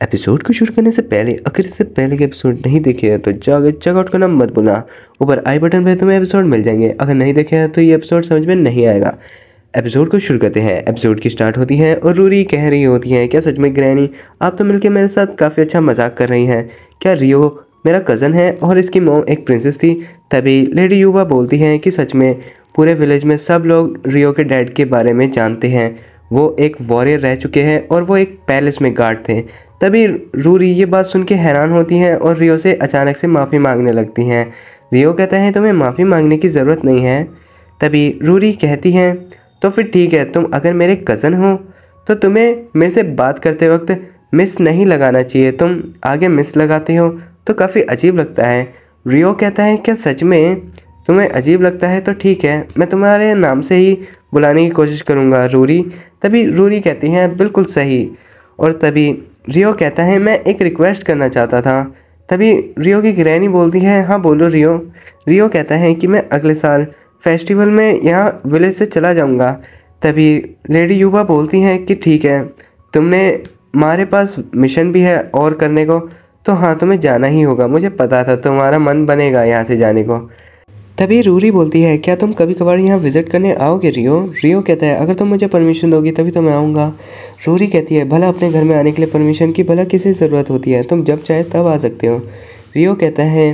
Episode को शुरू करने से पहले अगर इससे पहले के एपिसोड नहीं देखे हैं तो जाकर चेकआउट करना मत भूलना। ऊपर आई बटन पे तुम्हें एपिसोड मिल जाएंगे। अगर नहीं देखे हैं तो ये एपिसोड समझ में नहीं आएगा। एपिसोड को शुरू करते हैं। एपिसोड की स्टार्ट होती है और रूरी कह रही होती है, क्या सच में ग्रैनी आप तो मिलकर मेरे साथ काफ़ी अच्छा मजाक कर रही हैं? क्या रियो मेरा कज़न है और इसकी मॉम एक प्रिंसेस थी? तभी लेडी युवा बोलती हैं कि सच में पूरे विलेज में सब लोग रियो के डैड के बारे में जानते हैं। वो एक वॉरियर रह चुके हैं और वो एक पैलेस में गार्ड थे। तभी रूरी ये बात सुन के हैरान होती हैं और रियो से अचानक से माफ़ी मांगने लगती हैं। रियो कहता है तुम्हें माफ़ी मांगने की ज़रूरत नहीं है। तभी रूरी कहती हैं तो फिर ठीक है, तुम अगर मेरे कज़न हो तो तुम्हें मेरे से बात करते वक्त मिस नहीं लगाना चाहिए। तुम आगे मिस लगाते हो तो काफ़ी अजीब लगता है। रियो कहता है क्या सच में तुम्हें अजीब लगता है? तो ठीक है, मैं तुम्हारे नाम से ही बुलाने की कोशिश करूँगा रूरी। तभी रूरी कहती हैं बिल्कुल सही। और तभी रियो कहता है मैं एक रिक्वेस्ट करना चाहता था। तभी रियो की ग्रैनी बोलती है हाँ बोलो रियो। रियो कहता है कि मैं अगले साल फेस्टिवल में यहाँ विलेज से चला जाऊँगा। तभी लेडी युवा बोलती हैं कि ठीक है, तुमने हमारे पास मिशन भी है और करने को, तो हाँ तुम्हें जाना ही होगा। मुझे पता था तुम्हारा मन बनेगा यहाँ से जाने को। तभी रूरी बोलती है क्या तुम कभी कभार यहाँ विज़िट करने आओगे रियो? रियो कहता है अगर तुम मुझे परमिशन दोगी तभी तो मैं आऊँगा। रूरी कहती है भला अपने घर में आने के लिए परमिशन की भला किसी ज़रूरत होती है, तुम जब चाहे तब आ सकते हो। रियो कहता है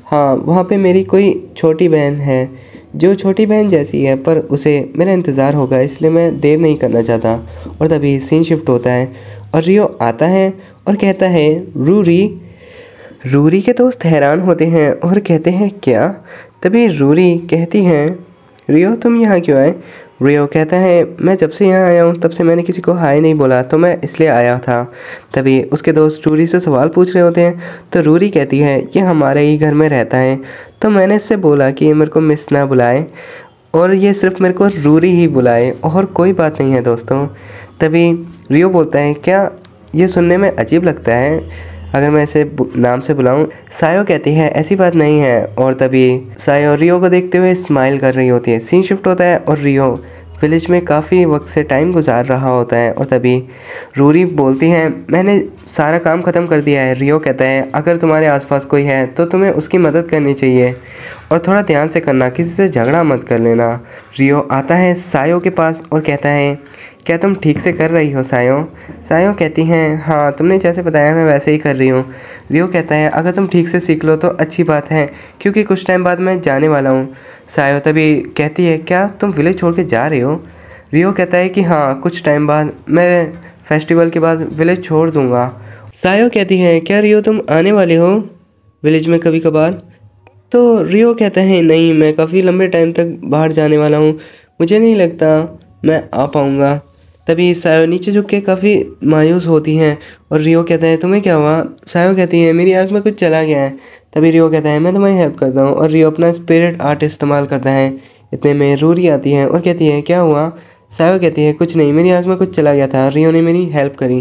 हाँ वहाँ पे मेरी कोई छोटी बहन है जो छोटी बहन जैसी है, पर उसे मेरा इंतज़ार होगा इसलिए मैं देर नहीं करना चाहता। और तभी सीन शिफ्ट होता है और रियो आता है और कहता है रूरी। रूरी के दोस्त हैरान होते हैं और कहते हैं क्या? तभी रूरी कहती हैं रियो तुम यहाँ क्यों आए? रियो कहता है मैं जब से यहाँ आया हूँ तब से मैंने किसी को हाय नहीं बोला, तो मैं इसलिए आया था। तभी उसके दोस्त रूरी से सवाल पूछ रहे होते हैं तो रूरी कहती है ये हमारे ही घर में रहता है, तो मैंने इससे बोला कि ये मेरे को मिस ना बुलाए और ये सिर्फ मेरे को रूरी ही बुलाए और कोई बात नहीं है दोस्तों। तभी रियो बोलता है क्या ये सुनने में अजीब लगता है अगर मैं इसे नाम से बुलाऊं? सायो कहती है ऐसी बात नहीं है। और तभी सायो रियो को देखते हुए स्माइल कर रही होती है। सीन शिफ्ट होता है और रियो विलेज में काफ़ी वक्त से टाइम गुजार रहा होता है। और तभी रूरी बोलती है मैंने सारा काम ख़त्म कर दिया है। रियो कहता है अगर तुम्हारे आसपास कोई है तो तुम्हें उसकी मदद करनी चाहिए और थोड़ा ध्यान से करना, किसी से झगड़ा मत कर लेना। रियो आता है सायो के पास और कहता है क्या तुम ठीक से कर रही हो सायो? सायो कहती हैं हाँ तुमने जैसे बताया मैं वैसे ही कर रही हूँ। रियो कहता है अगर तुम ठीक से सीख लो तो अच्छी बात है क्योंकि कुछ टाइम बाद मैं जाने वाला हूँ। सायो तभी कहती है क्या तुम विलेज छोड़ के जा रहे हो? रियो कहता है कि हाँ कुछ टाइम बाद मैं फेस्टिवल के बाद विलेज छोड़ दूँगा। सायो कहती है क्या रियो तुम आने वाले हो विलेज में कभी कभार? तो रियो कहता है नहीं, मैं काफ़ी लंबे टाइम तक बाहर जाने वाला हूँ, मुझे नहीं लगता मैं आ पाऊँगा। तभी सायो नीचे झुक के काफ़ी मायूस होती हैं और रियो कहता है तुम्हें क्या हुआ? सायो कहती है मेरी आँख में कुछ चला गया है। तभी रियो कहता है मैं तुम्हारी हेल्प करता हूँ और रियो अपना स्पिरिट आर्ट इस्तेमाल करता है। इतने में रूरी आती है और कहती है क्या हुआ? सायो कहती है कुछ नहीं, मेरी आँख में कुछ चला गया था, रियो ने मेरी हेल्प करी।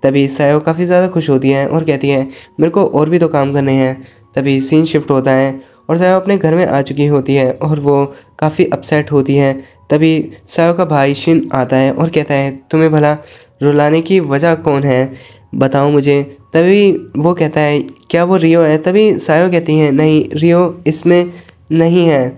तभी सायो काफ़ी ज़्यादा खुश होती है और कहती है मेरे को और भी तो काम करने हैं। तभी सीन शिफ्ट होता है और सायो अपने घर में आ चुकी होती है और वो काफ़ी अपसेट होती है। तभी सायो का भाई शिन आता है और कहता है तुम्हें भला रुलाने की वजह कौन है, बताओ मुझे। तभी वो कहता है क्या वो रियो है? तभी सायो कहती है नहीं रियो इसमें नहीं है,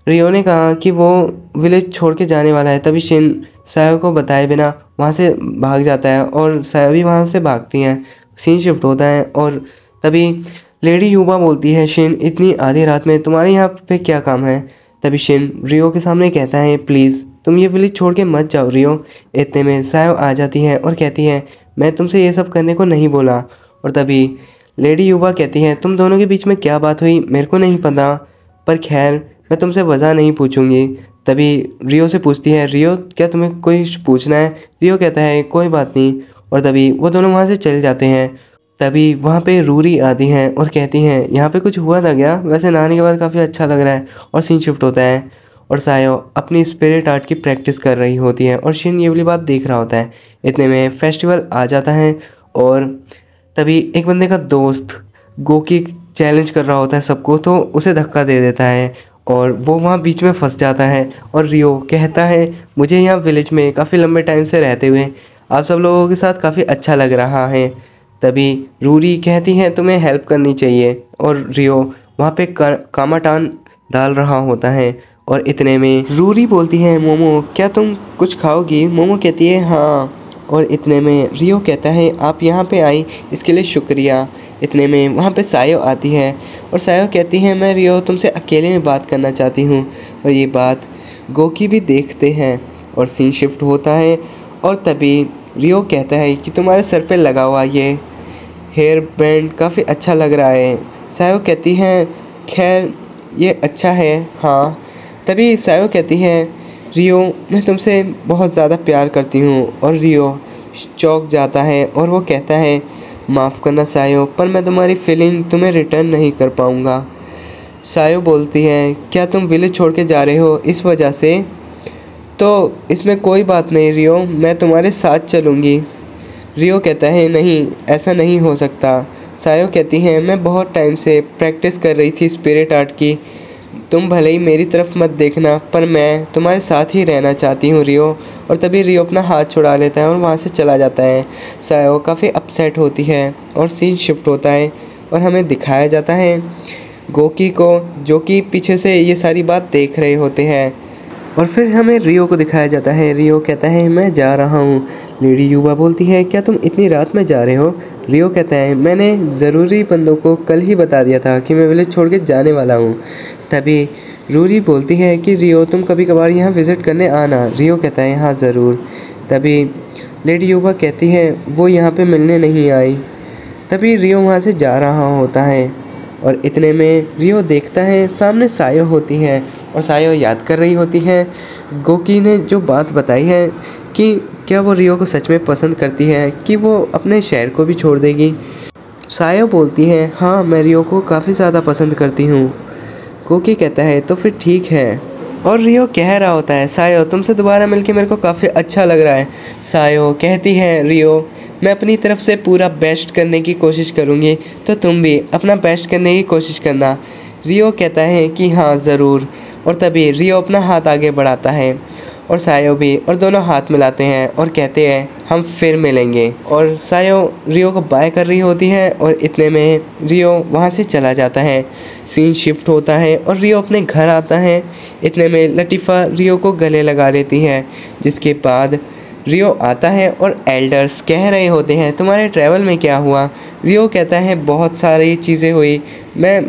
रियो ने कहा कि वो विलेज छोड़ के जाने वाला है। तभी शिन सायो को बताए बिना वहाँ से भाग जाता है और सायो भी वहाँ से भागती हैं। सीन शिफ्ट होता है और तभी लेडी युवा बोलती है शिन इतनी आधी रात में तुम्हारे यहाँ पे क्या काम है? तभी शिन रियो के सामने कहता है प्लीज़ तुम ये विलेज छोड़ के मत जाओ रियो। इतने में सायो आ जाती है और कहती है मैं तुमसे ये सब करने को नहीं बोला। और तभी लेडी युवा कहती है तुम दोनों के बीच में क्या बात हुई मेरे को नहीं पता, पर खैर मैं तुमसे वजह नहीं पूछूंगी। तभी रियो से पूछती है रियो क्या तुम्हें कोई पूछना है? रियो कहता है कोई बात नहीं। और तभी वो दोनों वहाँ से चले जाते हैं। तभी वहाँ पे रूरी आती हैं और कहती हैं यहाँ पे कुछ हुआ था क्या? वैसे नहाने के बाद काफ़ी अच्छा लग रहा है। और सीन शिफ्ट होता है और सायो अपनी स्पिरिट आर्ट की प्रैक्टिस कर रही होती है और शिन ये वाली बात देख रहा होता है। इतने में फेस्टिवल आ जाता है और तभी एक बंदे का दोस्त गोकी चैलेंज कर रहा होता है सबको, तो उसे धक्का दे देता है और वो वहाँ बीच में फंस जाता है। और रियो कहता है मुझे यहाँ विलेज में काफ़ी लंबे टाइम से रहते हुए आप सब लोगों के साथ काफ़ी अच्छा लग रहा है। तभी रूरी कहती है तुम्हें हेल्प करनी चाहिए और रियो वहाँ पे कामाटान डाल रहा होता है। और इतने में रूरी बोलती है मोमो क्या तुम कुछ खाओगी? मोमो कहती है हाँ। और इतने में रियो कहता है आप यहाँ पे आई इसके लिए शुक्रिया। इतने में वहाँ पे सायो आती है और सायो कहती है मैं रियो तुमसे अकेले में बात करना चाहती हूँ। और ये बात गोकी भी देखते हैं और सीन शिफ्ट होता है। और तभी रियो कहता है कि तुम्हारे सर पे लगा हुआ ये हेयर बैंड काफ़ी अच्छा लग रहा है। सायो कहती है खैर ये अच्छा है हाँ। तभी सायो कहती है रियो मैं तुमसे बहुत ज़्यादा प्यार करती हूँ। और रियो चौंक जाता है और वो कहता है माफ़ करना सायो पर मैं तुम्हारी फीलिंग तुम्हें रिटर्न नहीं कर पाऊँगा। सायो बोलती है क्या तुम विलेज छोड़ के जा रहे हो इस वजह से? तो इसमें कोई बात नहीं रियो मैं तुम्हारे साथ चलूँगी। रियो कहता है नहीं ऐसा नहीं हो सकता। सायो कहती है मैं बहुत टाइम से प्रैक्टिस कर रही थी स्पिरिट आर्ट की, तुम भले ही मेरी तरफ मत देखना पर मैं तुम्हारे साथ ही रहना चाहती हूँ रियो। और तभी रियो अपना हाथ छुड़ा लेता है और वहाँ से चला जाता है। सायो काफ़ी अपसेट होती है और सीन शिफ्ट होता है और हमें दिखाया जाता है गोकी को जो कि पीछे से ये सारी बात देख रहे होते हैं। और फिर हमें रियो को दिखाया जाता है। रियो कहता है मैं जा रहा हूँ। लेडी युवा बोलती है क्या तुम इतनी रात में जा रहे हो? रियो कहता है मैंने ज़रूरी बंदों को कल ही बता दिया था कि मैं विलेज छोड़ के जाने वाला हूँ। तभी रूरी बोलती है कि रियो तुम कभी कभार यहाँ विज़िट करने आना। रियो कहता है हाँ ज़रूर। तभी लेडी युवा कहती है वो यहाँ पे मिलने नहीं आई। तभी रियो वहाँ से जा रहा होता है और इतने में रियो देखता है सामने सायो होती है और सायो याद कर रही होती है गोकी ने जो बात बताई है कि क्या वो रियो को सच में पसंद करती है कि वो अपने शहर को भी छोड़ देगी। सायो बोलती है हाँ मैं रियो को काफ़ी ज़्यादा पसंद करती हूँ। गोकी कहता है तो फिर ठीक है। और रियो कह रहा होता है सायो तुमसे दोबारा मिलके मेरे को काफ़ी अच्छा लग रहा है। सायो कहती है रियो मैं अपनी तरफ से पूरा बेस्ट करने की कोशिश करूँगी तो तुम भी अपना बेस्ट करने की कोशिश करना। रियो कहता है कि हाँ ज़रूर। और तभी रियो अपना हाथ आगे बढ़ाता है और सायो भी और दोनों हाथ मिलाते हैं और कहते हैं हम फिर मिलेंगे। और सायो रियो को बाय कर रही होती है और इतने में रियो वहाँ से चला जाता है। सीन शिफ्ट होता है और रियो अपने घर आता है। इतने में लतीफ़ा रियो को गले लगा लेती है जिसके बाद रियो आता है और एल्डर्स कह रहे होते हैं तुम्हारे ट्रैवल में क्या हुआ? रियो कहता है बहुत सारी चीज़ें हुई मैं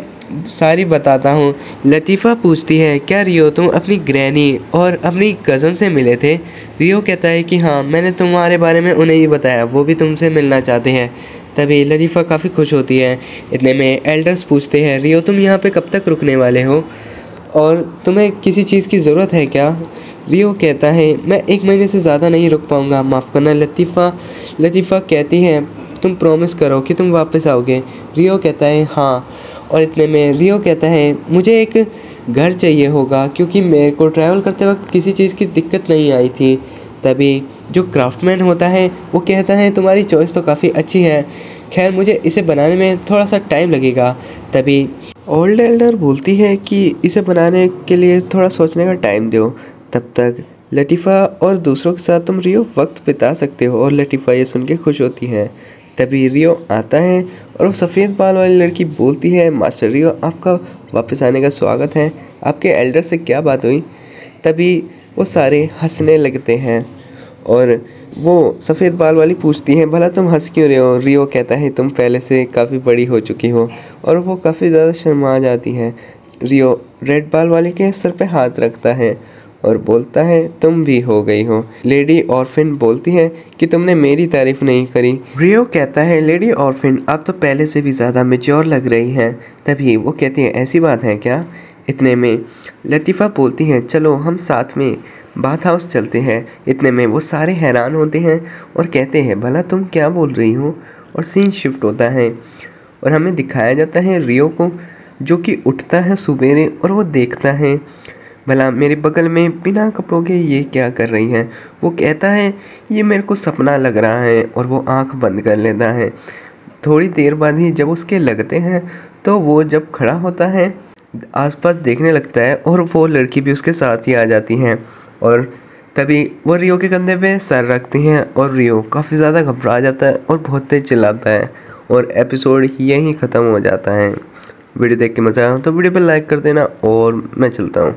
सारी बताता हूँ। लतीफ़ा पूछती है क्या रियो तुम अपनी ग्रैनी और अपनी कज़न से मिले थे? रियो कहता है कि हाँ मैंने तुम्हारे बारे में उन्हें ही बताया, वो भी तुमसे मिलना चाहते हैं। तभी लतीफ़ा काफ़ी खुश होती है। इतने में एल्डर्स पूछते हैं रियो तुम यहाँ पे कब तक रुकने वाले हो और तुम्हें किसी चीज़ की ज़रूरत है क्या? रियो कहता है मैं 1 महीने से ज़्यादा नहीं रुक पाऊँगा, माफ़ करना लतीफ़ा। लतीफ़ा कहती है तुम प्रॉमिस करो कि तुम वापस आओगे। रियो कहता है हाँ। और इतने में रियो कहता है मुझे एक घर चाहिए होगा क्योंकि मेरे को ट्रैवल करते वक्त किसी चीज़ की दिक्कत नहीं आई थी। तभी जो क्राफ्टमैन होता है वो कहता है तुम्हारी चॉइस तो काफ़ी अच्छी है, खैर मुझे इसे बनाने में थोड़ा सा टाइम लगेगा। तभी ओल्ड एल्डर बोलती है कि इसे बनाने के लिए थोड़ा सोचने का टाइम दो, तब तक लतीफ़ा और दूसरों के साथ तुम रियो वक्त बिता सकते हो। और लतीफ़ा ये सुन के खुश होती है। तभी रियो आता है और वो सफ़ेद बाल वाली लड़की बोलती है मास्टर रियो आपका वापस आने का स्वागत है, आपके एल्डर से क्या बात हुई? तभी वो सारे हंसने लगते हैं और वो सफ़ेद बाल वाली पूछती है भला तुम हंस क्यों रहे हो? रियो कहता है तुम पहले से काफ़ी बड़ी हो चुकी हो और वो काफ़ी ज़्यादा शर्मा जाती है। रियो रेड बाल वाली के सर पे हाथ रखता है और बोलता है तुम भी हो गई हो। लेडी ऑर्फिन बोलती है कि तुमने मेरी तारीफ़ नहीं करी। रियो कहता है लेडी ऑर्फिन आप तो पहले से भी ज़्यादा मैच्योर लग रही हैं। तभी वो कहती है ऐसी बात है क्या? इतने में लतीफ़ा बोलती है चलो हम साथ में बाथ हाउस चलते हैं। इतने में वो सारे हैरान होते हैं और कहते हैं भला तुम क्या बोल रही हो? और सीन शिफ्ट होता है और हमें दिखाया जाता है रियो को जो कि उठता है सवेरे और वो देखता है भला मेरे बगल में बिना कपड़ों के ये क्या कर रही है। वो कहता है ये मेरे को सपना लग रहा है और वो आंख बंद कर लेता है। थोड़ी देर बाद ही जब उसके लगते हैं तो वो जब खड़ा होता है आसपास देखने लगता है और वो लड़की भी उसके साथ ही आ जाती हैं और तभी वो रियो के कंधे पे सर रखती हैं और रियो काफ़ी ज़्यादा घबरा जाता है और बहुत तेज चिल्लाता है और एपिसोड यहीं ख़त्म हो जाता है। वीडियो देख के मज़ा आया तो वीडियो पर लाइक कर देना और मैं चलता हूँ।